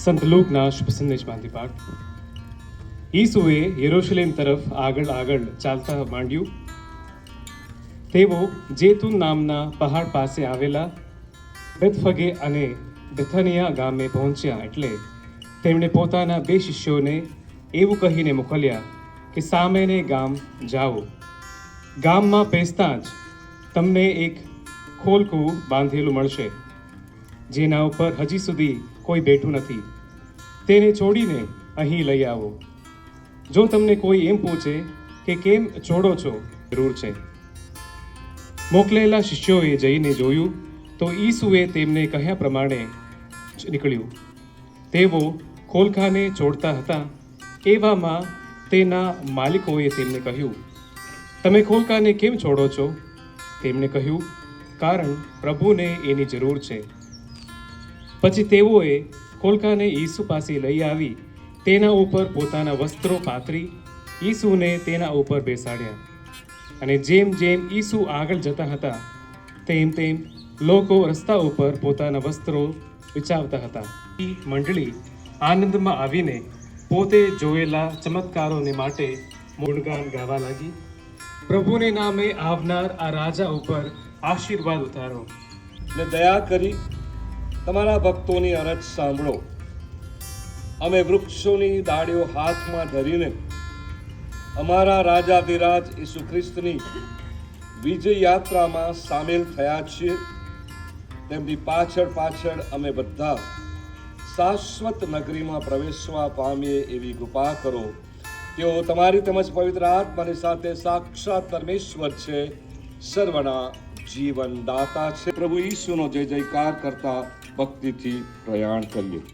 સંત લૂકના શુભ સંદેશમાંથી પાઠ. ઈસુએ યરુશલેમ તરફ આગળ ચાલતા માંડ્યું. તેઓ જેતુન નામના પહાડ પાસે આવેલા બેથફગે અને બેથનિયા ગામે પહોંચ્યા એટલે તેમણે પોતાના 2 શિષ્યોને એવું કહીને મોકલ્યા કે સામેને ગામ જાઓ. ગામમાં પેસતાં જ તમને એક ખોલકું બાંધેલું મળશે, જેના ઉપર હજી સુધી કોઈ બેઠું નથી. તેને છોડીને અહીં લઈ આવો. જો તમને કોઈ એમ પૂછે કે કેમ છોડો છો, જરૂર છે. મોકલેલા શિષ્યોએ જઈને જોયું તો ઈસુએ તેમને કહ્યા પ્રમાણે જ નીકળ્યું. તેઓ ખોલખાને છોડતા હતા. એવામાં તેના માલિકોએ તેમને કહ્યું, તમે ખોલખાને કેમ છોડો છો? તેમણે કહ્યું, કારણ પ્રભુને એની જરૂર છે. પછી તેઓએ ખોલખાને ઈસુ પાસે લઈ આવી તેના ઉપર પોતાના વસ્ત્રો પાથરી ઈસુને તેના ઉપર બેસાડ્યા. અને જેમ જેમ ઈસુ આગળ જતા હતા તેમ તેમ લોકો રસ્તા ઉપર પોતાના વસ્ત્રો વિછાવતા હતા. મંડળી આનંદમાં આવીને પોતે જોયેલા ચમત્કારોને માટે ગુણગાન ગાવા લાગી. પ્રભુને નામે આવનાર આ રાજા ઉપર આશીર્વાદ ઉતારો. ને દયા કરી તમારા ભક્તોની અરજ સાંભળો. અમે વૃક્ષોની ડાળીઓ હાથમાં ધરીને અમારા રાજાધિરાજ ઈસુ ખ્રિસ્તની વિજય યાત્રામાં સામેલ થયા છીએ. તેમની પાછળ અમે બધા શાશ્વત નગરીમાં પ્રવેશવા પામીએ એવી કૃપા કરો. તેઓ તમારી તેમજ પવિત્ર આત્માની સાથે સાક્ષાત પરમેશ્વર છે, સર્વના જીવનદાતા છે. પ્રભુ ઈસુનો જય જયકાર કરતા ભક્તિથી પ્રયાણ કર્યું.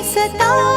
સતા